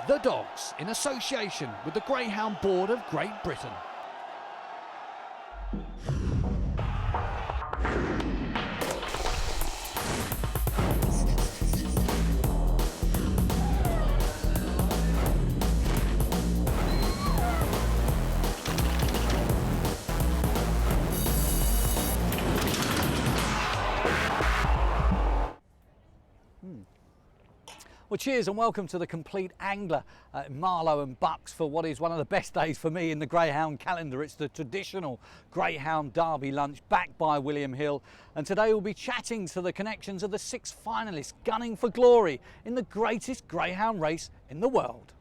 The Dogs, in association with the Greyhound Board of Great Britain. Well, cheers and welcome to the Complete Angler at Marlow and Bucks for what is one of the best days for me in the Greyhound calendar. It's the traditional Greyhound Derby lunch backed by William Hill, and today we'll be chatting to the connections of the 6 finalists gunning for glory in the greatest Greyhound race in the world.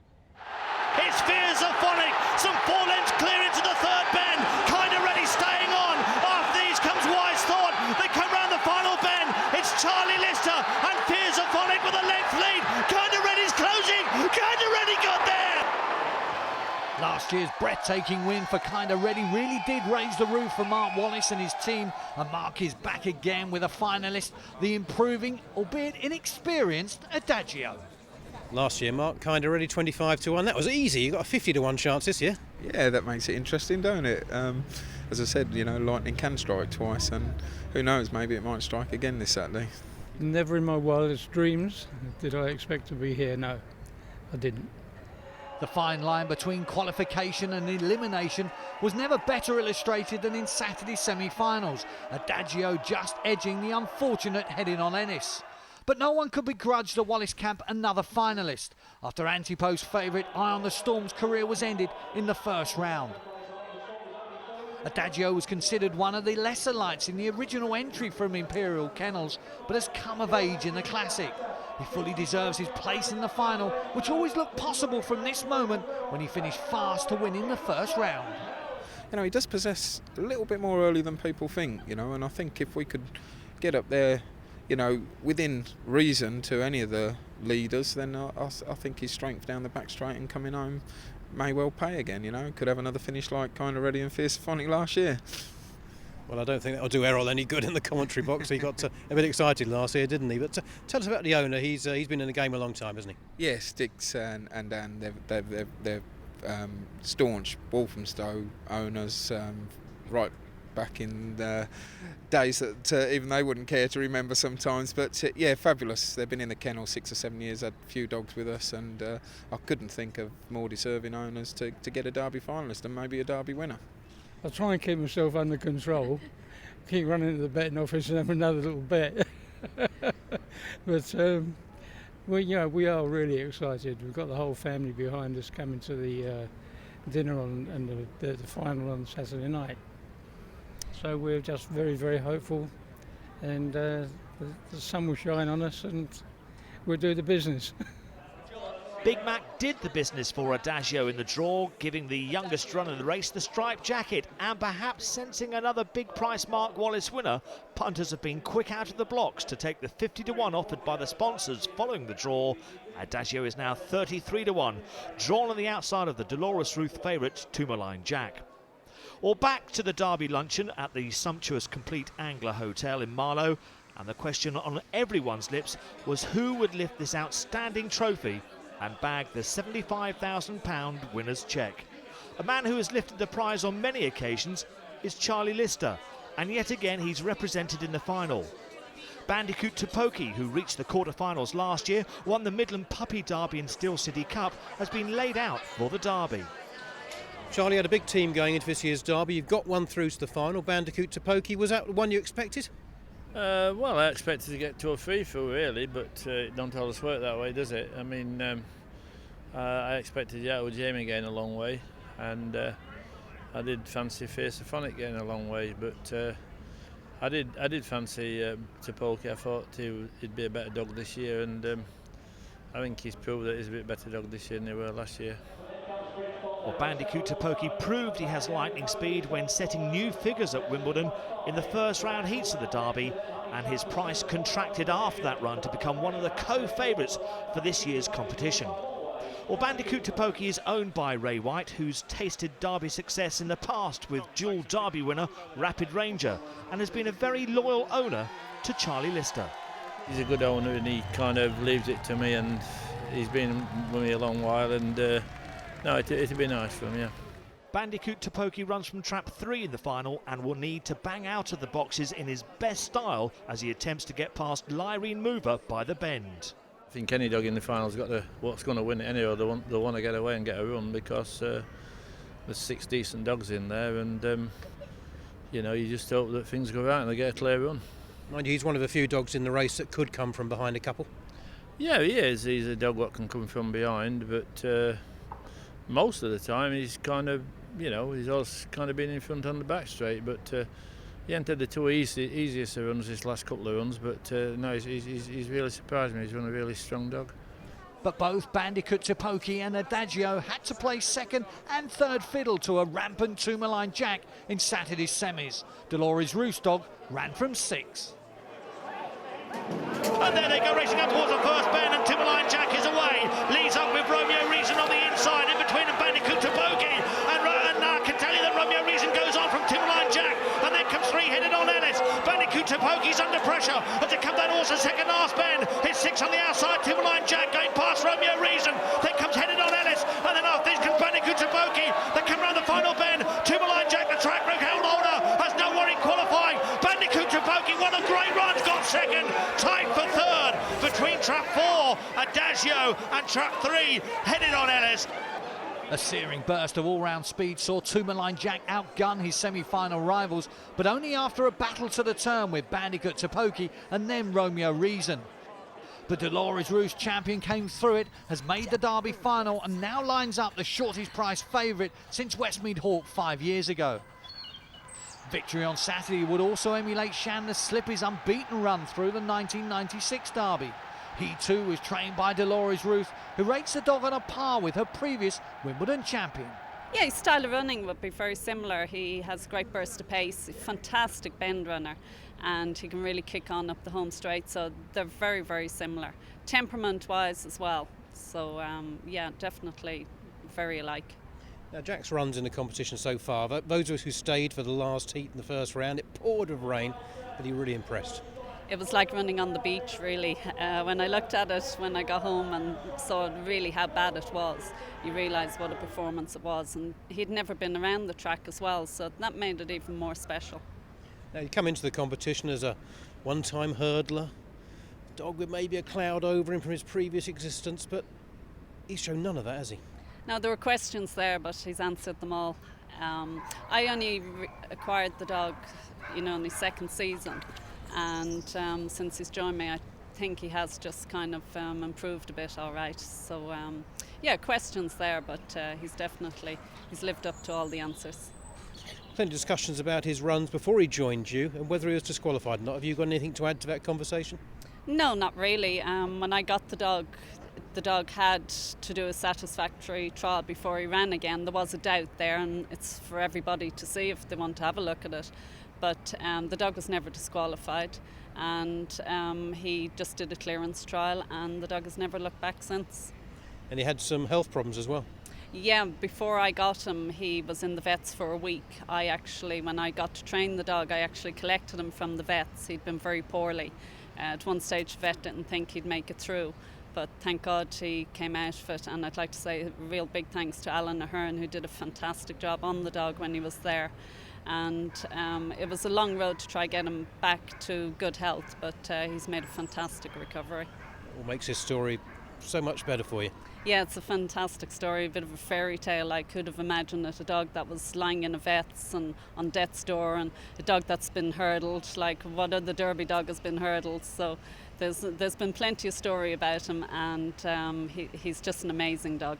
It's Fears of Phonic, some 4 lengths clear into the 3rd bend, kind of ready, staying on. After these comes Wise Thought, they come round the final bend. It's Charlie Lister and Fears of Phonic with a length lead. Kind of ready's closing, kind of ready got there. Last year's breathtaking win for Kinda Ready really did raise the roof for Mark Wallace and his team, and Mark is back again with a finalist, the improving, albeit inexperienced, Adagio. Last year, Mark, Kinda Ready 25 to 1. That was easy. You got a 50 to 1 chance this year. Yeah, that makes it interesting, don't it? As I said, you know, lightning can strike twice, and who knows, maybe it might strike again this Saturday. Never in my wildest dreams did I expect to be here. No, I didn't. The fine line between qualification and elimination was never better illustrated than in Saturday's semi-finals. Adagio just edging the unfortunate heading on Ennis. But no one could begrudge the Wallace camp another finalist after Antipo's favourite Eye on the Storm's career was ended in the first round. Adagio was considered one of the lesser lights in the original entry from Imperial Kennels, but has come of age in the Classic. He fully deserves his place in the final, which always looked possible from this moment when he finished fast to win in the first round. You know, he does possess a little bit more early than people think, you know, and I think if we could get up there, you know, within reason to any of the leaders, then I think his strength down the back straight and coming home may well pay again, you know. Could have another finish like Kinda Ready and Fierce Phonic last year. Well, I don't think that'll do Errol any good in the commentary box. He got a bit excited last year, didn't he? But tell us about the owner. He's been in the game a long time, hasn't he? Yes, Dix and Dan, they're staunch Walthamstow owners, right back in the days that even they wouldn't care to remember sometimes, but yeah, fabulous. They've been in the kennel 6 or 7 years, had a few dogs with us, and I couldn't think of more deserving owners to get a Derby finalist and maybe a Derby winner. I try and keep myself under control, keep running to the betting office and have another little bet. But we are really excited. We've got the whole family behind us coming to the dinner and the final on Saturday night. So we're just very, very hopeful, and the sun will shine on us and we'll do the business. Big Mac did the business for Adagio in the draw, giving the youngest runner of the race the striped jacket, and perhaps sensing another big price Mark Wallace winner, punters have been quick out of the blocks to take the 50 to 1 offered by the sponsors following the draw. Adagio is now 33 to 1, drawn on the outside of the Dolores Ruth favourite Tourmaline Jack. Or back to the Derby luncheon at the sumptuous Complete Angler Hotel in Marlow, and the question on everyone's lips was who would lift this outstanding trophy and bag the £75,000 winner's cheque. A man who has lifted the prize on many occasions is Charlie Lister, and yet again he's represented in the final. Bandicoot Topoki, who reached the quarter-finals last year, won the Midland Puppy Derby and Steel City Cup, has been laid out for the Derby. Charlie had a big team going into this year's Derby. You've got one through to the final, Bandicoot Topoki. Was that the one you expected? Well, I expected to get 2 or 3 through, really, but it don't always work that way, does it? I mean, I expected Yato Jamie getting a long way, and I did fancy Fierce of Phonic getting a long way, but I did fancy Topoki. I thought he'd be a better dog this year, and I think he's proved that he's a bit better dog this year than he were last year. Well, Bandicoot Topoki proved he has lightning speed when setting new figures at Wimbledon in the first round heats of the Derby, and his price contracted after that run to become one of the co-favourites for this year's competition. Well, Bandicoot Topoki is owned by Ray White, who's tasted Derby success in the past with dual Derby winner Rapid Ranger, and has been a very loyal owner to Charlie Lister. He's a good owner and he kind of leaves it to me, and he's been with me a long while, and no, it'd be nice for him, yeah. Bandicoot Topoki runs from trap 3 in the final and will need to bang out of the boxes in his best style as he attempts to get past Lyrene Mover by the bend. I think any dog in the final's got what's going to win it anyway. They'll want to get away and get a run, because there's 6 decent dogs in there, and you know, you just hope that things go right and they get a clear run. Mind you, he's one of a few dogs in the race that could come from behind a couple. Yeah, he is. He's a dog that can come from behind, but most of the time he's kind of, you know, he's always kind of been in front on the back straight. But he entered the 2 easiest runs this last couple of runs. But no, he's really surprised me. He's run a really strong dog. But both Bandicoot Topoki and Adagio had to play second and third fiddle to a rampant two-malign Jack in Saturday's semis. Dolores Roos dog ran from 6. And there they go, racing up towards the first bend, and two-malign Jack is away. Leads up with Romeo Reason on the inside, in between and Bandicoot Topoki. And I can tell you that Romeo Reason goes on from two-malign Jack, and then comes 3-headed on Ellis. Bandicoot Topoki's under pressure as it comes down towards the second last bend. It's 6 on the outside, two-malign Jack going past Romeo Reason. Then comes headed on Ellis, and then after this comes Bandicoot Topoki. They come round the final bend. Two-malign Jack, the track record holder, has no worry qualifying. Bandicoot Topoki, one of great runs, got second, tied for third between trap 4, Adagio, and trap 3, headed on Ellis. A searing burst of all-round speed saw two-malign Jack outgun his semi-final rivals, but only after a battle to the turn with Bandicoot Topoki and then Romeo Reason. The Dolores Roos champion came through it, has made the Derby final, and now lines up the shortest price favourite since Westmead Hawk 5 years ago. Victory on Saturday would also emulate Chandler Slippy's unbeaten run through the 1996 Derby. He too was trained by Dolores Roos, who rates the dog on a par with her previous Wimbledon champion. Yeah, his style of running would be very similar. He has great burst of pace, fantastic bend runner, and he can really kick on up the home straight, so they're very, very similar. Temperament-wise as well, so yeah, definitely very alike. Now, Jack's runs in the competition so far, those of us who stayed for the last heat in the first round, it poured with rain, but he really impressed. It was like running on the beach, really. When I looked at it when I got home and saw really how bad it was, you realise what a performance it was. And he'd never been around the track as well, so that made it even more special. Now, you come into the competition as a one-time hurdler, dog with maybe a cloud over him from his previous existence, but he's shown none of that, has he? Now, there were questions there, but he's answered them all. I only acquired the dog, you know, in his second season. And since he's joined me, I think he has just kind of improved a bit, all right. So, yeah, questions there, but he's lived up to all the answers. Plenty of discussions about his runs before he joined you and whether he was disqualified or not. Have you got anything to add to that conversation? No, not really. When I got the dog had to do a satisfactory trial before he ran again. There was a doubt there, and it's for everybody to see if they want to have a look at it. But the dog was never disqualified, and he just did a clearance trial, and the dog has never looked back since. And he had some health problems as well. Yeah, before I got him, he was in the vets for a week. When I got to train the dog, I actually collected him from the vets. He'd been very poorly. At one stage, the vet didn't think he'd make it through, but thank God he came out of it. And I'd like to say a real big thanks to Alan Ahern, who did a fantastic job on the dog when he was there. And it was a long road to try get him back to good health, but he's made a fantastic recovery. What makes his story so much better for you? Yeah, it's a fantastic story, a bit of a fairy tale. I could have imagined it, a dog that was lying in a vet's and on death's door, and a dog that's been hurdled, like what other Derby dog has been hurdled. So there's been plenty of story about him, and he's just an amazing dog.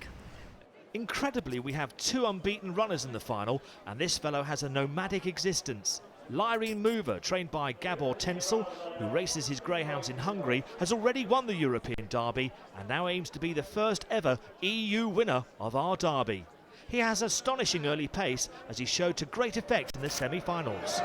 Incredibly, we have 2 unbeaten runners in the final, and this fellow has a nomadic existence. Lyrene Mover, trained by Gabor Tencel, who races his greyhounds in Hungary, has already won the European Derby and now aims to be the first ever EU winner of our Derby. He has astonishing early pace as he showed to great effect in the semi-finals.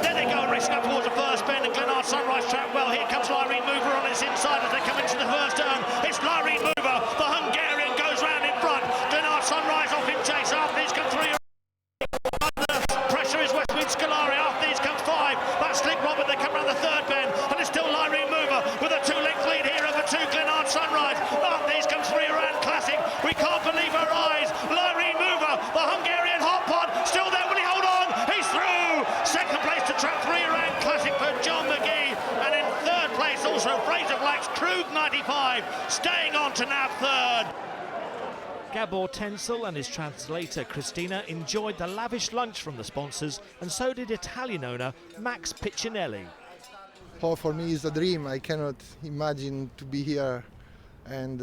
There they go, racing up towards the first bend, and Glenard Sunrise track well. Here comes Lyrene Mover on its inside as they come into the first turn. It's Lyrene Mover, the Hungarian, goes round in front. Glenard Sunrise off in chase after he's come 3. Under pressure is Westmead Scalari. After these come 5. That's Slick Robert. They come round the third bend, and it's still Lyrene Mover with a 2-length lead here over 2 Glenard Sunrise. These come 3 round classic. We can't believe our eyes. Lyrene Mover, the Hungarian hot pot, still there. Will he hold on? He's through. Second place to trap 3 round classic for John McGee. And in third place also Fraser Black's Krug 95, staying on to nab third. Gabor Tencel and his translator Christina enjoyed the lavish lunch from the sponsors, and so did Italian owner Max Piccinelli. Oh, for me it's a dream. I cannot imagine to be here, and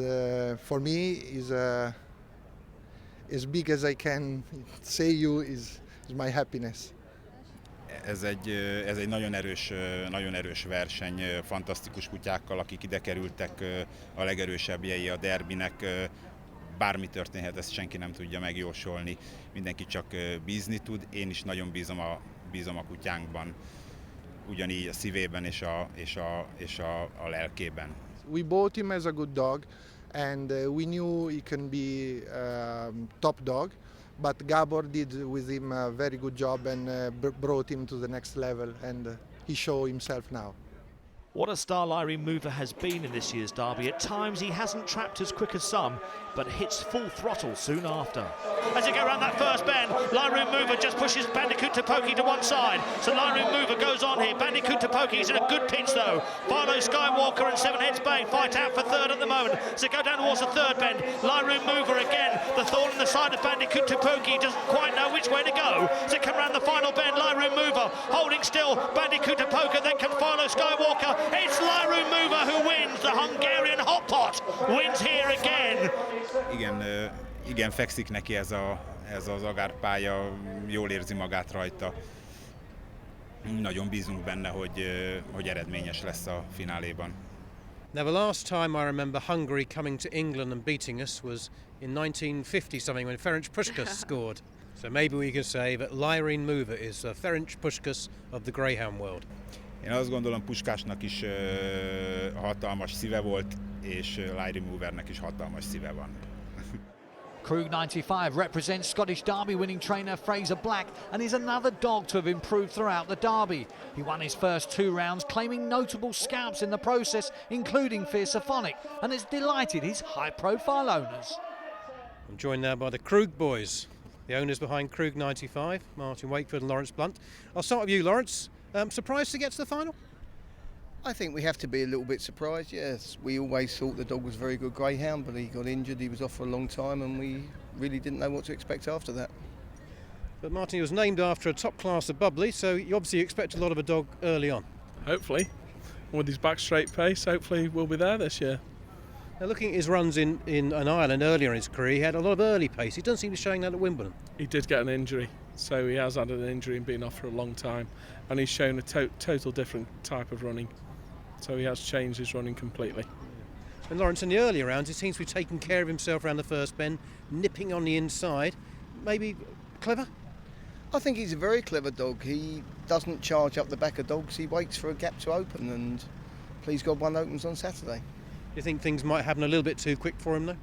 for me is as big as I can say you is my happiness. Ez egy nagyon erős verseny, fantasztikus kutyákkal, akik ide kerültek, a legerősebbjei a derbinek. Bármi történhet, ezt senki nem tudja megjósolni, mindenki csak bízni tud. Én is nagyon bízom a kutyánkban, ugyanígy a szívében és a lelkében. We bought him as a good dog, and we knew he can be top dog, but Gabor did with him a very good job and brought him to the next level, and he showed himself now. What a star Lyrene Mover has been in this year's derby. At times he hasn't trapped as quick as some, but hits full throttle soon after. As he goes around that first bend, Lyrene Mover just pushes Bandicoot Topoki to one side. So Lyrene Mover goes on here. Bandicoot Topoki is in a good pinch though. Philo Skywalker and Seven Heads Bay fight out for third at the moment. So go down towards the third bend. Lyrene Mover again, the thorn in the side of Bandicoot Topoki, doesn't quite know which way to go. So come around the final bend, Lyrene Mover holding still. Bandicoot Topoki, then comes Philo Skywalker. It's Lyrene Mover who wins. The Hungarian hot pot wins here again. Igen, fekszik neki ez az agárpálya, jól érzi magát rajta. Nagyon bízunk benne, hogy eredményes lesz a fináléban. Now the last time I remember Hungary coming to England and beating us was in 1950 something when Ferenc Puskás scored. So maybe we can say that Lyrene Mover is the Ferenc Puskás of the greyhound world. Én azt gondolom, Puskásnak is hatalmas szíve volt, és Lyrene Movernek is hatalmas szíve van. Krug 95 represents Scottish Derby winning trainer Fraser Black and is another dog to have improved throughout the Derby. He won his first 2 rounds, claiming notable scalps in the process, including Fiercephonic, and has delighted his high-profile owners. I'm joined now by the Krug boys, the owners behind Krug 95, Martin Wakeford and Lawrence Blunt. I'll start with you, Lawrence. Surprised to get to the final? I think we have to be a little bit surprised, yes. We always thought the dog was a very good greyhound, but he got injured, he was off for a long time, and we really didn't know what to expect after that. But Martin, he was named after a top class of bubbly, so you obviously expect a lot of a dog early on. Hopefully. With his back straight pace, hopefully we'll be there this year. Now looking at his runs in an Ireland earlier in his career, he had a lot of early pace. He doesn't seem to be showing that at Wimbledon. He did get an injury, so he has had an injury and been off for a long time, and he's shown a total different type of running. So he has changed his running completely. And Lawrence, in the earlier rounds, he seems to be taking care of himself around the first bend, nipping on the inside. Maybe clever? I think he's a very clever dog. He doesn't charge up the back of dogs, he waits for a gap to open, and please God one opens on Saturday. You think things might happen a little bit too quick for him though?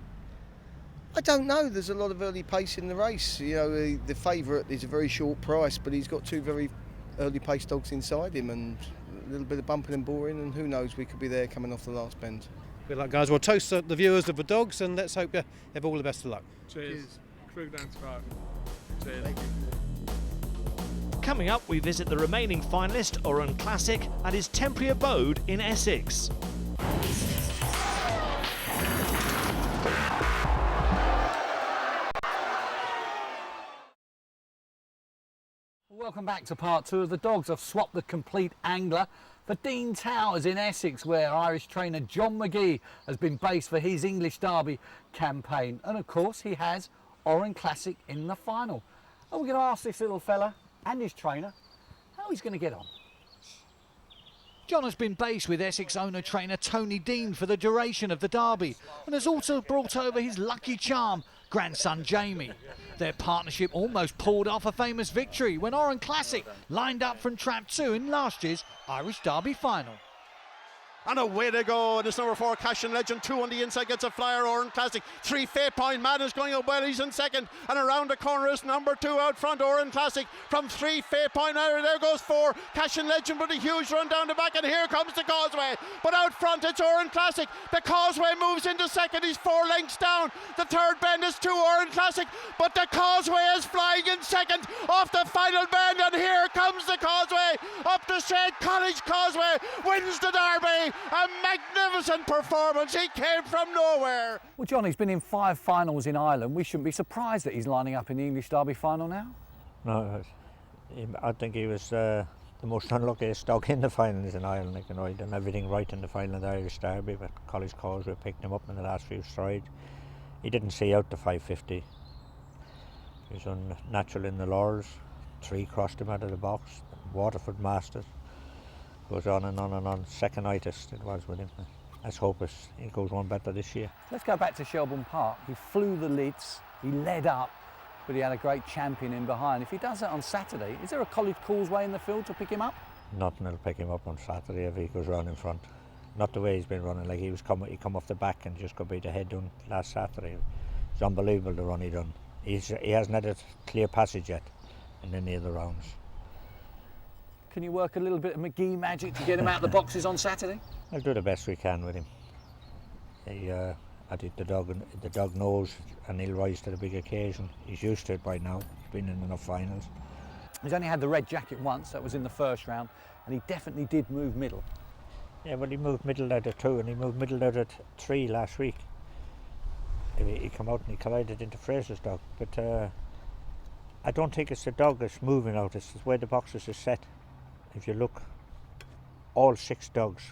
I don't know, there's a lot of early pace in the race. You know, the favourite is a very short price, but he's got 2 very early pace dogs inside him, and a little bit of bumping and boring, and who knows, we could be there coming off the last bend. Good luck, guys. We'll toast the viewers of the dogs, and let's hope you have all the best of luck. Cheers. Krug 95. Cheers. Thank you. Coming up, we visit the remaining finalist, Oran Classic, at his temporary abode in Essex. Welcome back to part 2 of the dogs. I've swapped the Complete Angler for Dean Towers in Essex, where Irish trainer John McGee has been based for his English Derby campaign. And of course he has Oran Classic in the final. And we're going to ask this little fella and his trainer how he's going to get on. John has been based with Essex owner-trainer Tony Dean for the duration of the Derby and has also brought over his lucky charm, grandson Jamie. Their partnership almost pulled off a famous victory when Oran Classic lined up from trap 2 in last year's Irish Derby final. And away they go. This number 4, Cash and Legend. 2 on the inside, gets a flyer. Oran Classic. 3, Fate Point Man is going up well. He's in second. And around the corner is number 2 out front, Oran Classic. From 3, Fate Point Man. There goes 4, Cash and Legend with a huge run down the back. And here comes the Causeway. But out front, it's Oran Classic. The Causeway moves into second. He's 4 lengths down. The third bend is 2, Oran Classic. But the Causeway is flying in second off the final bend. And here comes the Causeway up the straight. College Causeway wins the Derby. A magnificent performance. He came from nowhere. Well, John, he's been in 5 finals in Ireland. We shouldn't be surprised that he's lining up in the English Derby final now. No, I think he was the most unluckiest dog in the finals in Ireland. Like, you know, he done everything right in the final of the Irish Derby, but College Causeway picked him up in the last few strides. He didn't see out the 550. He was unnatural in the laurels. 3 crossed him out of the box. Waterford Masters. Goes on and on and on. Second-itest it was with him. Let's hope he goes one better this year. Let's go back to Shelbourne Park. He flew the lids, he led up, but he had a great champion in behind. If he does that on Saturday, is there a College Causeway in the field to pick him up? Nothing will pick him up on Saturday if he goes round in front. Not the way he's been running. Like he come off the back and just got beat the head done last Saturday. It's unbelievable the run he done. He hasn't had a clear passage yet in any of the rounds. Can you work a little bit of McGee magic to get him out of the boxes on Saturday? I'll do the best we can with him. I think the dog knows and he'll rise to the big occasion. He's used to it by now. He's been in enough finals. He's only had the red jacket once, that was in the first round, and he definitely did move middle. Yeah, well, he moved middle out of 2 and he moved middle out of 3 last week. He come out and he collided into Fraser's dog, but I don't think it's the dog that's moving out, it's the way the boxes are set. If you look, all 6 dogs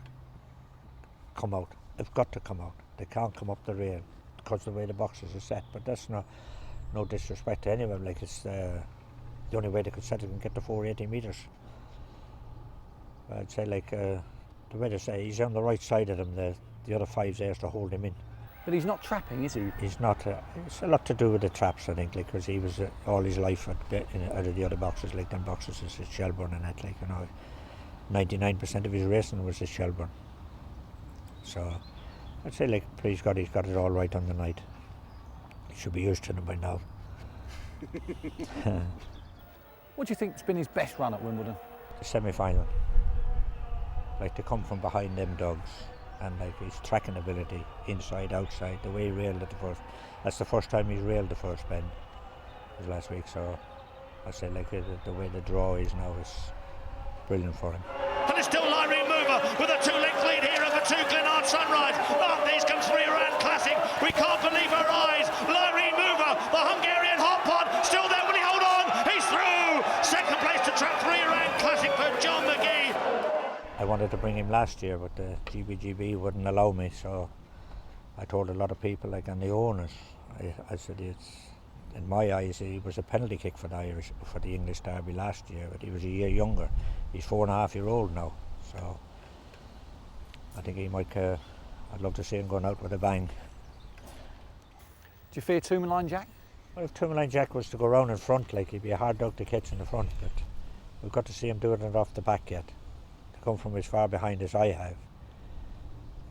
come out. They've got to come out. They can't come up the rail because of the way the boxes are set. But that's no disrespect to any of them. Like it's the only way they could set it and get to 480 metres. I'd say like the way they say he's on the right side of them. The other 5's there to hold him in. But he's not trapping, is he? He's not. It's a lot to do with the traps, I think, like, because he was all his life out of the other boxes, like them boxes is at Shelbourne and that, like, you know, 99% of his racing was at Shelbourne. So I'd say, like, please God, he's got it all right on the night. He should be used to them by now. What do you think's been his best run at Wimbledon? The semi-final. Like, to come from behind them dogs. And like his tracking ability, inside, outside, the way he railed at the first. That's the first time he's railed the first bend. It was last week, so I say like the way the draw is now is brilliant for him. And it's still Lyrene Mover with a 2-length lead here over 2 Glenard Sunrise. Up these comes 3 Iran Classic. We can't believe our eyes. Lyrene Mover, the Hungarian hot pod, still there. Will he hold on? He's through. Second place to track 3 Iran Classic for John McGee. I wanted to bring him last year, but the GBGB wouldn't allow me, so I told a lot of people, like, and the owners, I said in my eyes he was a penalty kick for the English Derby last year, but he was a year younger. He's 4.5-year-old now, so I think he might. I'd love to see him going out with a bang. Do you fear Tourmaline Jack? Well, if Tourmaline Jack was to go round in front, like, he'd be a hard dog to catch in the front, but we've got to see him doing it off the back yet. Come from as far behind as I have.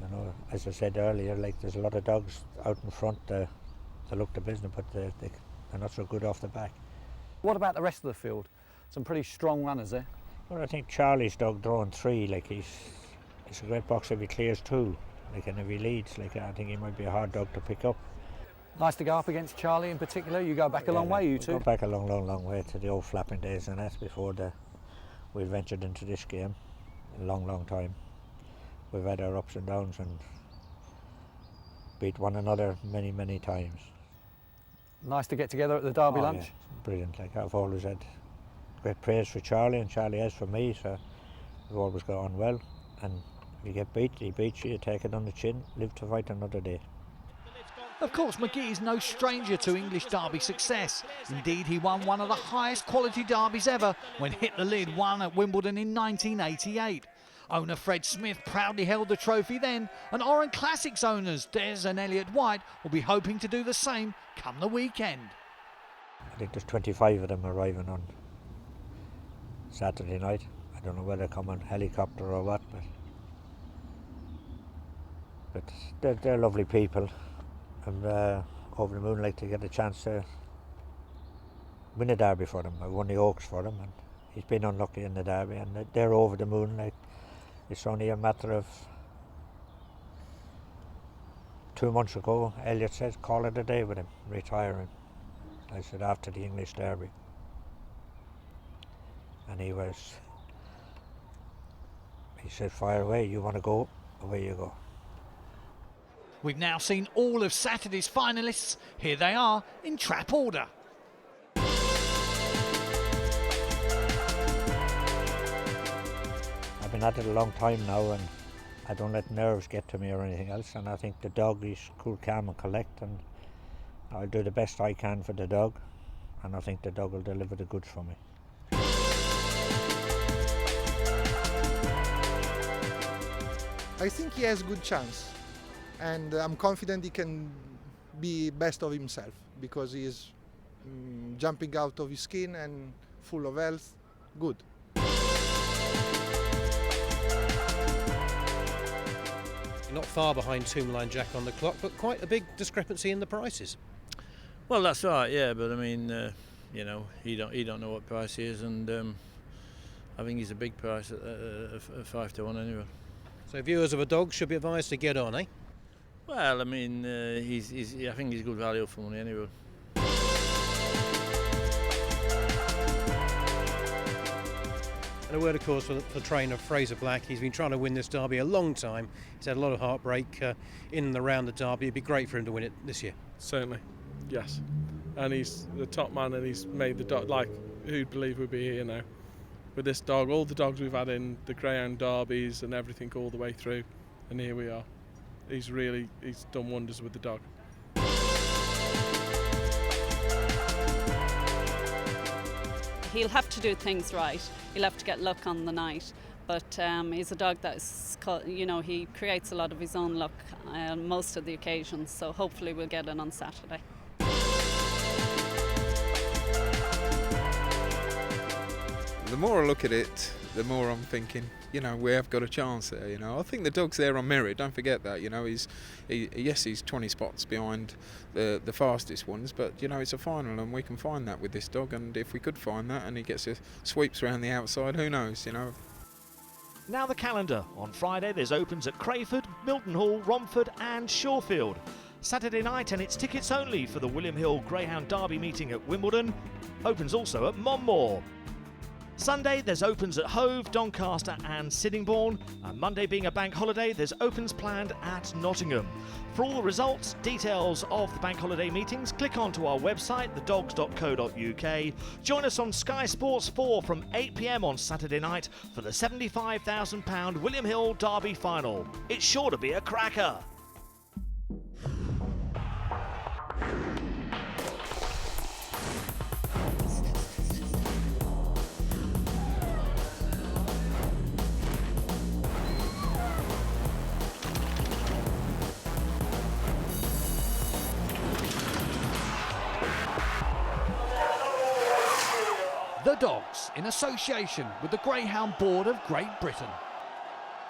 You know, as I said earlier, like, there's a lot of dogs out in front that look the business, but they're not so good off the back. What about the rest of the field? Some pretty strong runners there. Well, I think Charlie's dog drawing 3, like, he's a great boxer if he clears 2, like, and if he leads, like, I think he might be a hard dog to pick up. Nice to go up against Charlie in particular. You go back a long way, you two. Go back a long way to the old flapping days and that before we ventured into this game. A long time. We've had our ups and downs and beat one another many times. Nice to get together at the Derby lunch. Yeah, brilliant. Like, I've always had great praise for Charlie, and Charlie has for me, so we've always got on well. And if you get beat, he beats you, you take it on the chin, live to fight another day. Of course, McGee is no stranger to English Derby success. Indeed, he won one of the highest quality derbies ever when Hit the Lid won at Wimbledon in 1988. Owner Fred Smith proudly held the trophy then, and Oran Classics owners Des and Elliot White will be hoping to do the same come the weekend. I think there's 25 of them arriving on Saturday night. I don't know whether they come on helicopter or what, but but they're lovely people, and over the moonlight to get a chance to win a derby for them. I won the Oaks for them, and he's been unlucky in the derby, and they're over the moonlight. It's only a matter of 2 months ago, Elliot said, call it a day with him, retiring. I said, after the English derby. And he said, fire away, you want to go, away you go. We've now seen all of Saturday's finalists. Here they are in trap order. I've been at it a long time now, and I don't let nerves get to me or anything else, and I think the dog is cool, calm and collect, and I'll do the best I can for the dog, and I think the dog will deliver the goods for me. I think he has good chance, and I'm confident he can be best of himself, because he is jumping out of his skin and full of health. Good. Not far behind Tombline Jack on the clock, but quite a big discrepancy in the prices. Well, that's right, yeah, but I mean, you know, he don't know what price he is, and I think he's a big price at 5 to 1 anyway. So viewers of a dog should be advised to get on, eh? Well, I mean, I think he's good value for money anyway. And a word, of course, for trainer Fraser Black. He's been trying to win this derby a long time. He's had a lot of heartbreak in and around the derby. It'd be great for him to win it this year. Certainly, yes. And he's the top man, and he's made the dog, like, who'd believe we'd be here now with this dog, all the dogs we've had in the greyhound derbies and everything all the way through, and here we are. He's done wonders with the dog. He'll have to do things right. He'll have to get luck on the night. But he's a dog that's, you know, he creates a lot of his own luck on most of the occasions. So hopefully we'll get it on Saturday. The more I look at it, the more I'm thinking, you know, we have got a chance there. You know, I think the dog's there on merit. Don't forget that. You know, he's 20 spots behind the fastest ones, but you know, it's a final, and we can find that with this dog. And if we could find that, and he gets his sweeps around the outside, who knows? You know. Now the calendar. On Friday there's opens at Crayford, Milton Hall, Romford and Shawfield. Saturday night, and it's tickets only for the William Hill Greyhound Derby meeting at Wimbledon. Opens also at Monmore. Sunday there's opens at Hove, Doncaster and Sittingbourne, and Monday being a bank holiday there's opens planned at Nottingham. For all the results, details of the bank holiday meetings, click on to our website thedogs.co.uk. Join us on Sky Sports 4 from 8 p.m. on Saturday night for the £75,000 William Hill Derby final. It's sure to be a cracker. The Dogs, in association with the Greyhound Board of Great Britain.